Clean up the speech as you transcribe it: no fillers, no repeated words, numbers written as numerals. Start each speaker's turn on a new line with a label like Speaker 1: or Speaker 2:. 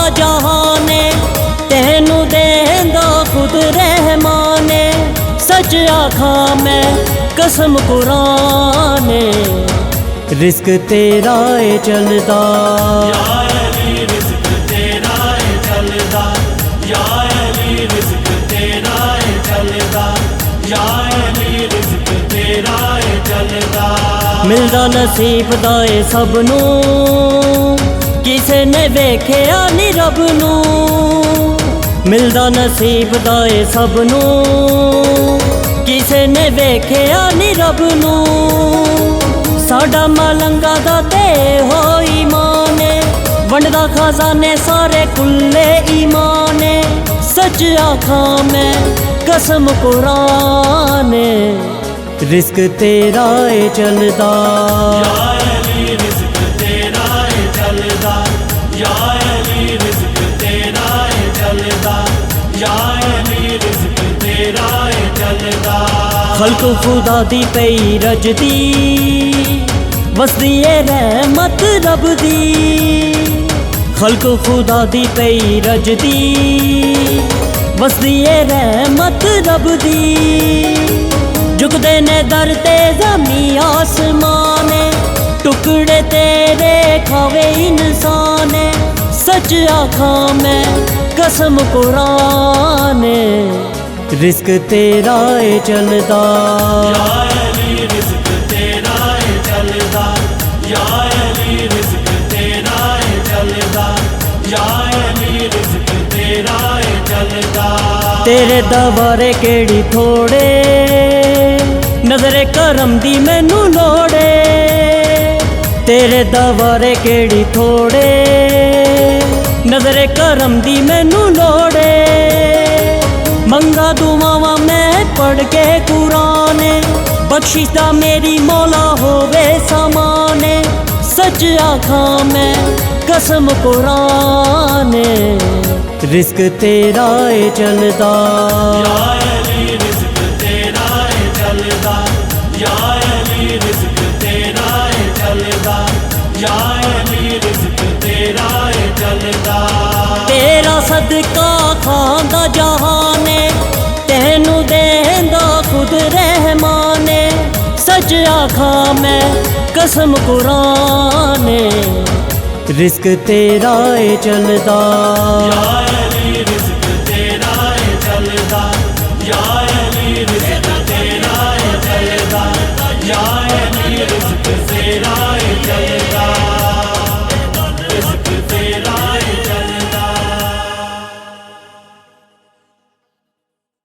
Speaker 1: खांदा जहाने, तेनू देंदा खुद रहमाने। सच आखा मैं कसम कुराने, रिस्क तेरा है चलदा।
Speaker 2: या अली रिस्क तेरा है चलदा, या अली रिस्क तेरा है चलदा, या अली रिस्क तेरा है चलदा।
Speaker 1: मिलदा नसीब दा ए सब नूं, किसे ने वेख्या नी रब नूं। मिलदा नसीब दा ए सब नूं, किसे ने वेख्या नी रब नूं। साडा मलंगा दा ते हो ईमाने, वंडदा खजाने सारे खुले ईमाने। सच आखा मैं कसम कुराने, रिस्क तेरा है चलदा।
Speaker 2: या अली रिस्क तेरा है चलदा, या अली रिस्क तेरा है चलदा, या अली रिस्क तेरा है चलदा।
Speaker 1: खल्क खुदा दी पई रजदी, वसदी ए रहमत रब दी। खल्क खुदा दी पई रजदी, वसदी ए रहमत रब दी। झुकदे ने दर ते ज़मी आसमाने, टुकड़े तेरे खावे इंसाने। सच आखा मैं कसम कुराने, रिस्क तेरा है चलदा।
Speaker 2: या अली रिस्क तेरा है चलदा, या अली रिस्क तेरा है चलदा, या अली रिस्क तेरा है चलदा।
Speaker 1: तेरे दवारे केड़ी थोड़े, नजरे करम दी मैनू लोड़े। तेरे दवारे केड़ी थोड़े, नजरे करम दी मैनू लोड़े। मंगा दुआवां मैं पढ़ के कुराने, बख्शिश दा मेरी मौला होवे समाने। सच आखा मैं कसम कुराने, रिस्क तेरा है चलदा।
Speaker 2: या अली रिस्क तेरा है चलदा, या अली रिस्क तेरा है चलदा, या अली रिस्क तेरा है चलदा।
Speaker 1: तेरा सदका खांदा जहाने, तेनू देंदा खुद रहमाने। सच आखा मैं कसम कुराने, रिस्क तेरा है चलदा।
Speaker 2: या